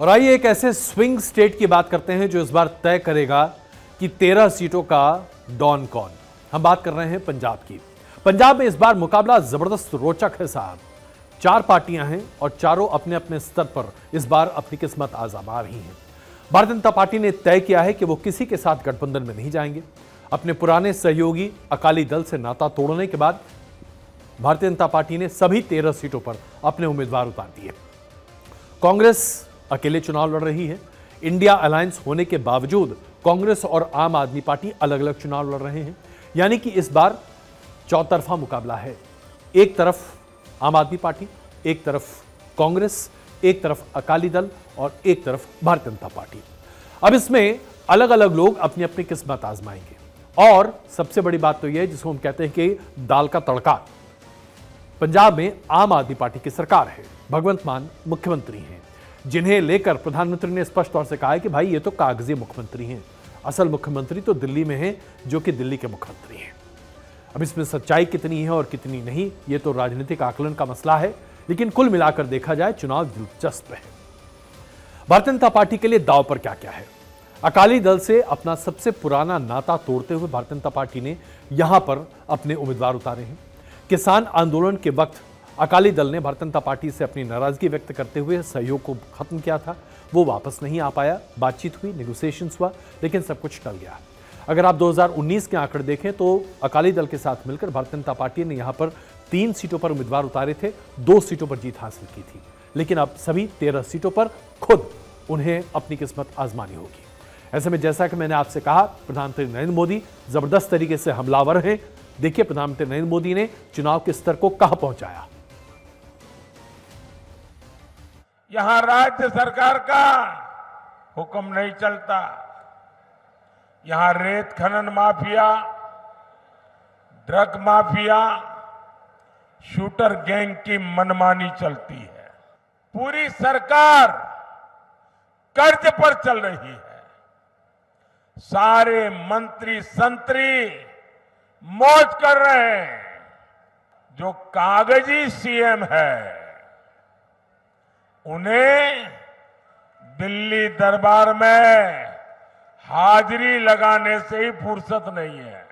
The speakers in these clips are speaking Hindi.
और आइए एक ऐसे स्विंग स्टेट की बात करते हैं जो इस बार तय करेगा कि 13 सीटों का डॉन कौन। हम बात कर रहे हैं पंजाब की। पंजाब में इस बार मुकाबला जबरदस्त रोचक है साहब। 4 पार्टियां हैं और चारों अपने अपने स्तर पर इस बार अपनी किस्मत आजमा रही हैं। भारतीय जनता पार्टी ने तय किया है कि वो किसी के साथ गठबंधन में नहीं जाएंगे। अपने पुराने सहयोगी अकाली दल से नाता तोड़ने के बाद भारतीय जनता पार्टी ने सभी 13 सीटों पर अपने उम्मीदवार उतार दिए। कांग्रेस अकेले चुनाव लड़ रही है। इंडिया अलायंस होने के बावजूद कांग्रेस और आम आदमी पार्टी अलग अलग चुनाव लड़ रहे हैं, यानी कि इस बार चौतरफा मुकाबला है। एक तरफ आम आदमी पार्टी, एक तरफ कांग्रेस, एक तरफ अकाली दल और एक तरफ भारतीय जनता पार्टी। अब इसमें अलग अलग लोग अपनी अपनी किस्मत आजमाएंगे। और सबसे बड़ी बात तो यह है जिसको हम कहते हैं कि दाल का तड़का। पंजाब में आम आदमी पार्टी की सरकार है, भगवंत मान मुख्यमंत्री हैं, जिन्हें लेकर प्रधानमंत्री ने स्पष्ट तौर से कहा है कि भाई ये तो कागजी मुख्यमंत्री हैं, असल मुख्यमंत्री तो दिल्ली में हैं, जो कि दिल्ली के मुख्यमंत्री हैं। अब इसमें सच्चाई कितनी है और कितनी नहीं, ये तो राजनीतिक आकलन का मसला है, लेकिन कुल मिलाकर देखा जाए चुनाव दिलचस्प है। भारतीय जनता पार्टी के लिए दांव पर क्या क्या है। अकाली दल से अपना सबसे पुराना नाता तोड़ते हुए भारतीय जनता पार्टी ने यहां पर अपने उम्मीदवार उतारे हैं। किसान आंदोलन के वक्त अकाली दल ने भारतीय जनता पार्टी से अपनी नाराजगी व्यक्त करते हुए सहयोग को खत्म किया था। वो वापस नहीं आ पाया, बातचीत हुई, नेगोशिएशंस हुआ, लेकिन सब कुछ टल गया। अगर आप 2019 के आंकड़े देखें तो अकाली दल के साथ मिलकर भारतीय जनता पार्टी ने यहां पर 3 सीटों पर उम्मीदवार उतारे थे, 2 सीटों पर जीत हासिल की थी। लेकिन अब सभी 13 सीटों पर खुद उन्हें अपनी किस्मत आजमानी होगी। ऐसे में जैसा कि मैंने आपसे कहा, प्रधानमंत्री नरेंद्र मोदी जबरदस्त तरीके से हमलावर हैं। देखिए प्रधानमंत्री नरेंद्र मोदी ने चुनाव के स्तर को कहां पहुंचाया। यहां राज्य सरकार का हुक्म नहीं चलता। यहां रेत खनन mafia, drug mafia, shooter gang की मनमानी चलती है। पूरी सरकार कर्ज पर चल रही है। सारे मंत्री संतरी मौज कर रहे हैं। जो कागजी सीएम है उन्हें दिल्ली दरबार में हाजिरी लगाने से ही फुर्सत नहीं है।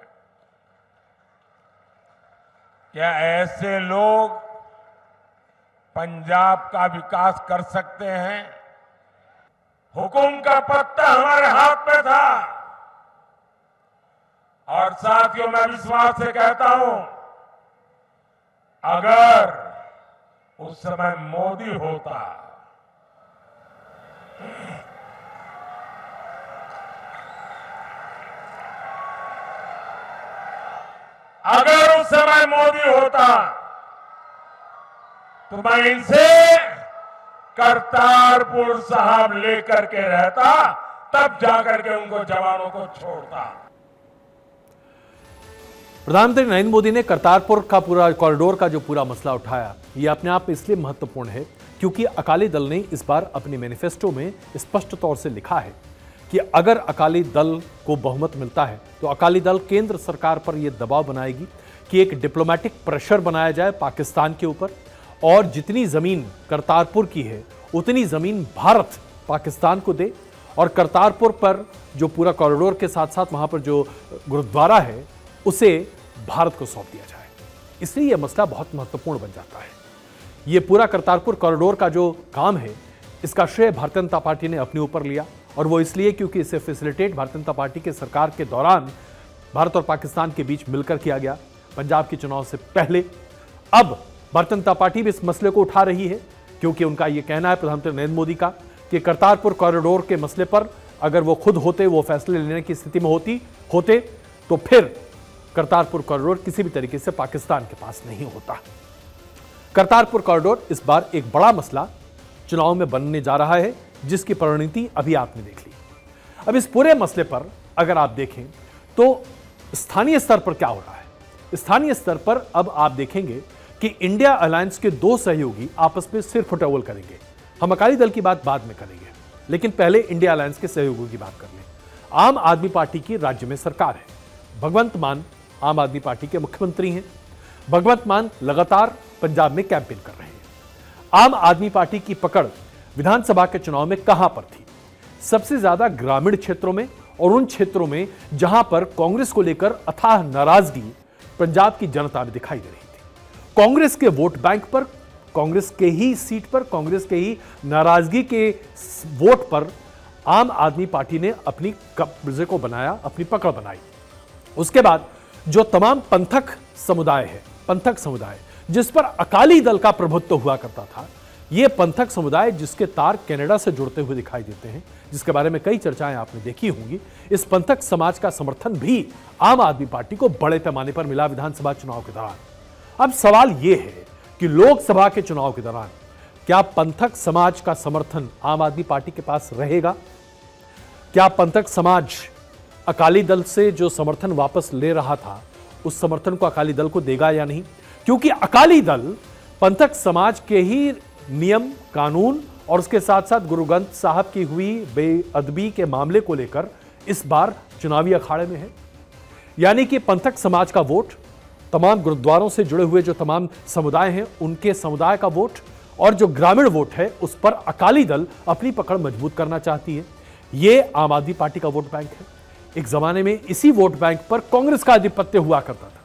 क्या ऐसे लोग पंजाब का विकास कर सकते हैं? हुकुम का पत्ता हमारे हाथ में था। और साथियों, मैं विश्वास से कहता हूं, अगर उस समय मोदी होता, अगर उस समय मोदी होता तो मैं इनसे करतारपुर साहब लेकर के रहता, तब जाकर के उनको जवानों को छोड़ता। प्रधानमंत्री नरेंद्र मोदी ने करतारपुर का पूरा कॉरिडोर का जो पूरा मसला उठाया, ये अपने आप में इसलिए महत्वपूर्ण है क्योंकि अकाली दल ने इस बार अपने मैनिफेस्टो में स्पष्ट तौर से लिखा है कि अगर अकाली दल को बहुमत मिलता है तो अकाली दल केंद्र सरकार पर यह दबाव बनाएगी कि एक डिप्लोमेटिक प्रेशर बनाया जाए पाकिस्तान के ऊपर, और जितनी जमीन करतारपुर की है उतनी जमीन भारत पाकिस्तान को दे, और करतारपुर पर जो पूरा कॉरिडोर के साथ साथ वहां पर जो गुरुद्वारा है उसे भारत को सौंप दिया जाए। इसलिए यह मसला बहुत महत्वपूर्ण बन जाता है। यह पूरा करतारपुर कॉरिडोर का जो काम है, इसका श्रेय भारतीय जनता पार्टी ने अपने ऊपर लिया, और वो इसलिए क्योंकि इसे फैसिलिटेट भारतीय जनता पार्टी के सरकार के दौरान भारत और पाकिस्तान के बीच मिलकर किया गया, पंजाब के चुनाव से पहले। अब भारतीय जनता पार्टी भी इस मसले को उठा रही है क्योंकि उनका यह कहना है, प्रधानमंत्री नरेंद्र मोदी का, कि करतारपुर कॉरिडोर के मसले पर अगर वो खुद होते, वो फैसले लेने की स्थिति में होते तो फिर करतारपुर कॉरिडोर किसी भी तरीके से पाकिस्तान के पास नहीं होता। करतारपुर कॉरिडोर इस बार एक बड़ा मसला चुनाव में बनने जा रहा है, जिसकी परिणति अभी आपने देख ली। अब इस पूरे मसले पर अगर आप देखें तो स्थानीय स्तर पर क्या हो रहा है। स्थानीय स्तर पर अब आप देखेंगे कि इंडिया अलायंस के 2 सहयोगी आपस में सिर फुटौल करेंगे। हम अकाली दल की बात बाद में करेंगे, लेकिन पहले इंडिया अलायंस के सहयोगियों की बात कर लें। आम आदमी पार्टी की राज्य में सरकार है। भगवंत मान आम आदमी पार्टी के मुख्यमंत्री हैं। भगवंत मान लगातार पंजाब में कैंपेन कर रहे हैं। आम आदमी पार्टी की पकड़ विधानसभा के चुनाव में कहां पर थी? सबसे ज्यादा ग्रामीण क्षेत्रों में और उन क्षेत्रों में जहां पर कांग्रेस को लेकर अथाह नाराजगी पंजाब की जनता में दिखाई दे रही थी। कांग्रेस के वोट बैंक पर, कांग्रेस के ही सीट पर, कांग्रेस के ही नाराजगी के वोट पर आम आदमी पार्टी ने अपनी कब्जे को बनाया, अपनी पकड़ बनाई। उसके बाद जो तमाम पंथक समुदाय जिस पर अकाली दल का प्रभुत्व हुआ करता था, ये पंथक समुदाय जिसके तार कनाडा से जुड़ते हुए दिखाई देते हैं, जिसके बारे में कई चर्चाएं आपने देखी होंगी, इस पंथक समाज का समर्थन भी आम आदमी पार्टी को बड़े पैमाने पर मिला विधानसभा चुनाव के दौरान। अब सवाल यह है कि लोकसभा के चुनाव के दौरान क्या पंथक समाज का समर्थन आम आदमी पार्टी के पास रहेगा? क्या पंथक समाज अकाली दल से जो समर्थन वापस ले रहा था, उस समर्थन को अकाली दल को देगा या नहीं? क्योंकि अकाली दल पंथक समाज के ही नियम कानून और उसके साथ साथ गुरु ग्रंथ साहब की हुई बेअदबी के मामले को लेकर इस बार चुनावी अखाड़े में है। यानी कि पंथक समाज का वोट, तमाम गुरुद्वारों से जुड़े हुए जो तमाम समुदाय हैं, उनके समुदाय का वोट और जो ग्रामीण वोट है, उस पर अकाली दल अपनी पकड़ मजबूत करना चाहती है। यह आम आदमी पार्टी का वोट बैंक है। एक जमाने में इसी वोट बैंक पर कांग्रेस का आधिपत्य हुआ करता था।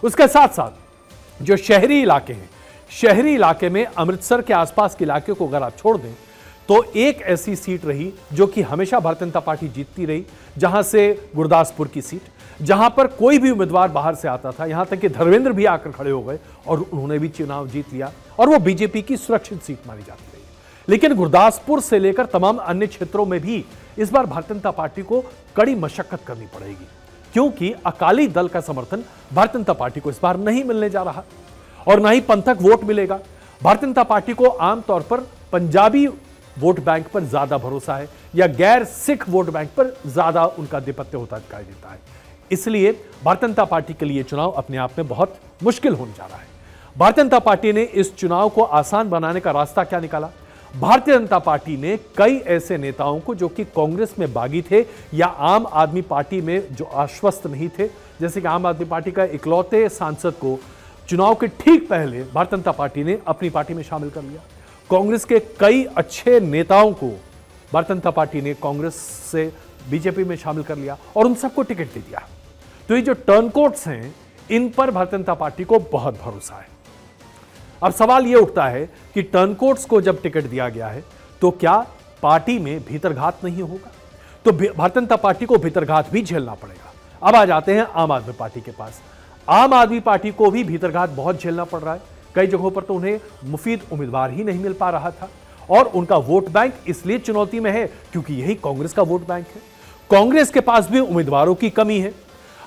उसके साथ साथ जो शहरी इलाके हैं, शहरी इलाके में अमृतसर के आसपास के इलाके को अगर आप छोड़ दें तो एक ऐसी सीट रही जो कि हमेशा भारतीय जनता पार्टी जीतती रही, जहां से गुरदासपुर की सीट, जहां पर कोई भी उम्मीदवार बाहर से आता था, यहां तक कि धर्मेंद्र भी आकर खड़े हो गए और उन्होंने भी चुनाव जीत लिया और वो बीजेपी की सुरक्षित सीट मानी जाती रही। लेकिन गुरदासपुर से लेकर तमाम अन्य क्षेत्रों में भी इस बार भारतीय जनता पार्टी को कड़ी मशक्कत करनी पड़ेगी, क्योंकि अकाली दल का समर्थन भारतीय जनता पार्टी को इस बार नहीं मिलने जा रहा और ना ही पंथक वोट मिलेगा। भारतीय जनता पार्टी को आमतौर पर पंजाबी वोट बैंक पर ज्यादा भरोसा है या गैर सिख वोट बैंक पर ज्यादा उनका आधिपत्य होता दिखाई देता है। इसलिए भारतीय जनता पार्टी के लिए चुनाव अपने आप में बहुत मुश्किल होने जा रहा है। भारतीय जनता पार्टी ने इस चुनाव को आसान बनाने का रास्ता क्या निकाला? भारतीय जनता पार्टी ने कई ऐसे नेताओं को जो कि कांग्रेस में बागी थे या आम आदमी पार्टी में जो आश्वस्त नहीं थे, जैसे कि आम आदमी पार्टी का इकलौते सांसद को चुनाव के ठीक पहले भारतीय जनता पार्टी ने अपनी पार्टी में शामिल कर लिया। कांग्रेस के कई अच्छे नेताओं को भारतीय जनता पार्टी ने कांग्रेस से बीजेपी में शामिल कर लिया और उन सबको टिकट दे दिया। तो ये जो टर्नकोट्स हैं, इन पर भारतीय जनता पार्टी को बहुत भरोसा है। अब सवाल यह उठता है कि टर्नकोट्स को जब टिकट दिया गया है तो क्या पार्टी में भीतरघात नहीं होगा? तो भारतीय जनता पार्टी को भीतरघात भी झेलना पड़ेगा। अब आ जाते हैं आम आदमी पार्टी के पास। आम आदमी पार्टी को भी भीतरघात बहुत झेलना पड़ रहा है। कई जगहों पर तो उन्हें मुफीद उम्मीदवार ही नहीं मिल पा रहा था और उनका वोट बैंक इसलिए चुनौती में है क्योंकि यही कांग्रेस का वोट बैंक है। कांग्रेस के पास भी उम्मीदवारों की कमी है।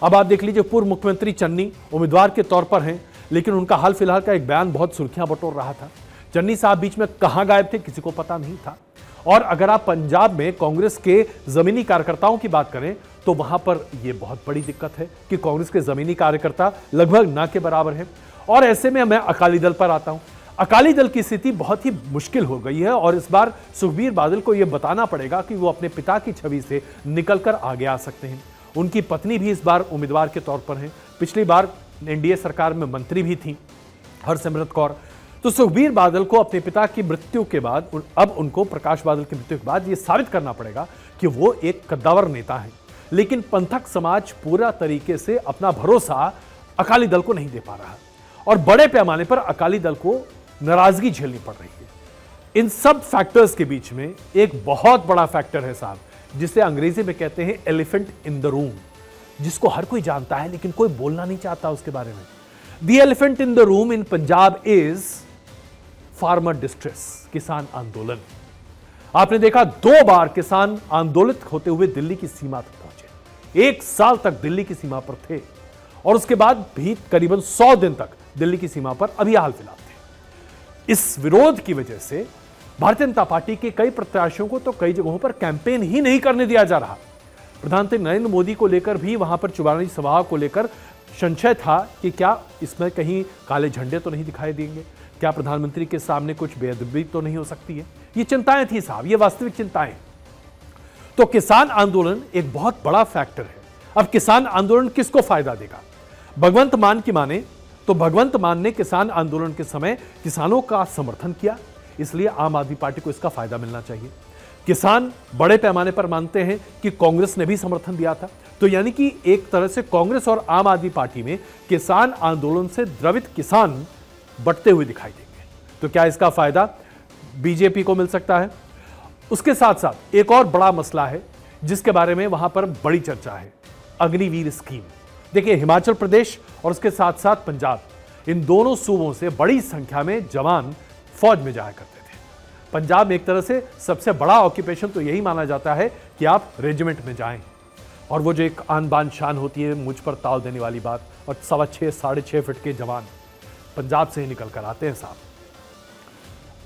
अब आप देख लीजिए, पूर्व मुख्यमंत्री चन्नी उम्मीदवार के तौर पर हैं, लेकिन उनका हाल फिलहाल का एक बयान बहुत सुर्खियां बटोर रहा था। चन्नी साहब बीच में कहां गायब थे, किसी को पता नहीं था। और अगर आप पंजाब में कांग्रेस के जमीनी कार्यकर्ताओं की बात करें तो वहां पर यह बहुत बड़ी दिक्कत है कि कांग्रेस के जमीनी कार्यकर्ता लगभग ना के बराबर हैं। और ऐसे में मैं अकाली दल पर आता हूं। अकाली दल की स्थिति बहुत ही मुश्किल हो गई है और इस बार सुखबीर बादल को यह बताना पड़ेगा कि वो अपने पिता की छवि से निकलकर आगे आ सकते हैं। उनकी पत्नी भी इस बार उम्मीदवार के तौर पर हैं। पिछली बार एनडीए सरकार में मंत्री भी थी हरसिमरत कौर। तो सुखबीर बादल को अपने पिता की मृत्यु के बाद, अब उनको प्रकाश बादल की मृत्यु के बाद यह साबित करना पड़ेगा कि वो एक कद्दावर नेता है। लेकिन पंथक समाज पूरा तरीके से अपना भरोसा अकाली दल को नहीं दे पा रहा और बड़े पैमाने पर अकाली दल को नाराजगी झेलनी पड़ रही है। इन सब फैक्टर्स के बीच में एक बहुत बड़ा फैक्टर है साहब, जिसे अंग्रेजी में कहते हैं एलिफेंट इन द रूम, जिसको हर कोई जानता है लेकिन कोई बोलना नहीं चाहता उसके बारे में। The elephant in the room in Punjab is farmer distress, किसान आंदोलन। आपने देखा 2 बार किसान आंदोलित होते हुए दिल्ली की सीमा तक पहुंचे। 1 साल तक दिल्ली की सीमा पर थे और उसके बाद भी करीबन 100 दिन तक दिल्ली की सीमा पर अभी हाल फिलहाल थे। इस विरोध की वजह से भारतीय जनता पार्टी के कई प्रत्याशियों को तो कई जगहों पर कैंपेन ही नहीं करने दिया जा रहा। प्रधानमंत्री नरेंद्र मोदी को लेकर भी वहां पर चुनावी सभा को लेकर संशय था कि क्या इसमें कहीं काले झंडे तो नहीं दिखाई देंगे, क्या प्रधानमंत्री के सामने कुछ बेअदबी तो नहीं हो सकती है। ये चिंताएं थी साहब, ये वास्तविक चिंताएं। तो किसान आंदोलन एक बहुत बड़ा फैक्टर है। अब किसान आंदोलन किसको फायदा देगा? भगवंत मान की माने तो भगवंत मान ने किसान आंदोलन के समय किसानों का समर्थन किया, इसलिए आम आदमी पार्टी को इसका फायदा मिलना चाहिए। किसान बड़े पैमाने पर मानते हैं कि कांग्रेस ने भी समर्थन दिया था, तो यानी कि एक तरह से कांग्रेस और आम आदमी पार्टी में किसान आंदोलन से द्रवित किसान बंटते हुए दिखाई देंगे। तो क्या इसका फायदा बीजेपी को मिल सकता है? उसके साथ साथ एक और बड़ा मसला है जिसके बारे में वहां पर बड़ी चर्चा है, अग्निवीर स्कीम। देखिए, हिमाचल प्रदेश और उसके साथ साथ पंजाब, इन दोनों सूबों से बड़ी संख्या में जवान फौज में जाया करते थे। पंजाब में एक तरह से सबसे बड़ा ऑक्यूपेशन तो यही माना जाता है कि आप रेजिमेंट में जाएं, और वो जो एक आन बान शान होती है, मुझ पर ताव देने वाली बात, और 6.25 साढ़े 6 फीट के जवान पंजाब से ही निकल कर आते हैं साहब।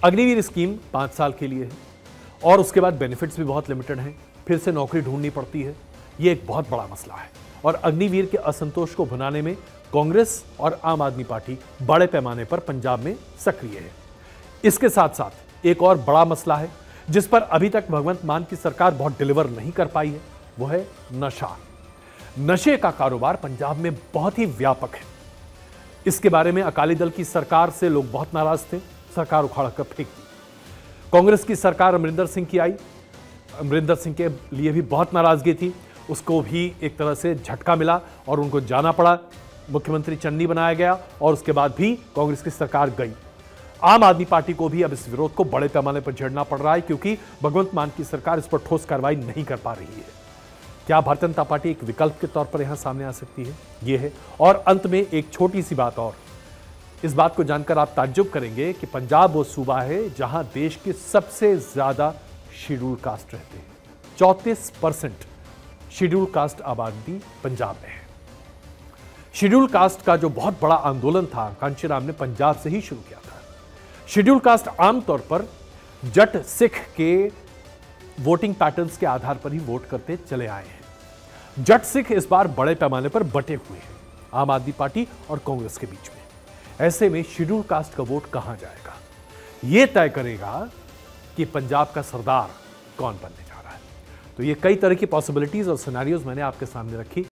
अग्निवीर स्कीम 5 साल के लिए है और उसके बाद बेनिफिट्स भी बहुत लिमिटेड हैं, फिर से नौकरी ढूंढनी पड़ती है। ये एक बहुत बड़ा मसला है और अग्निवीर के असंतोष को भुनाने में कांग्रेस और आम आदमी पार्टी बड़े पैमाने पर पंजाब में सक्रिय है। इसके साथ साथ एक और बड़ा मसला है जिस पर अभी तक भगवंत मान की सरकार बहुत डिलीवर नहीं कर पाई है, वो है नशा। नशे का कारोबार पंजाब में बहुत ही व्यापक है। इसके बारे में अकाली दल की सरकार से लोग बहुत नाराज थे, सरकार उखाड़ कर फेंक दी। कांग्रेस की सरकार अमरिंदर सिंह की आई, अमरिंदर सिंह के लिए भी बहुत नाराजगी थी, उसको भी एक तरह से झटका मिला और उनको जाना पड़ा, मुख्यमंत्री चन्नी बनाया गया और उसके बाद भी कांग्रेस की सरकार गई। आम आदमी पार्टी को भी अब इस विरोध को बड़े पैमाने पर झेलना पड़ रहा है क्योंकि भगवंत मान की सरकार इस पर ठोस कार्रवाई नहीं कर पा रही है। क्या भारतीय जनता पार्टी एक विकल्प के तौर पर यहां सामने आ सकती है? यह है। और अंत में एक छोटी सी बात और, इस बात को जानकर आप ताज्जुब करेंगे कि पंजाब वो सूबा है जहां देश के सबसे ज्यादा शेड्यूल कास्ट रहते हैं। 34% शेड्यूल कास्ट आबादी पंजाब में है। शेड्यूल कास्ट का जो बहुत बड़ा आंदोलन था, कांशीराम ने पंजाब से ही शुरू किया था। शेड्यूल कास्ट आमतौर पर जट सिख के वोटिंग पैटर्न्स के आधार पर ही वोट करते चले आए हैं। जट सिख इस बार बड़े पैमाने पर बटे हुए हैं आम आदमी पार्टी और कांग्रेस के बीच में। ऐसे में शेड्यूल कास्ट का वोट कहां जाएगा, यह तय करेगा कि पंजाब का सरदार कौन बनने जा रहा है। तो ये कई तरह की पॉसिबिलिटीज और सिनेरियोज मैंने आपके सामने रखी।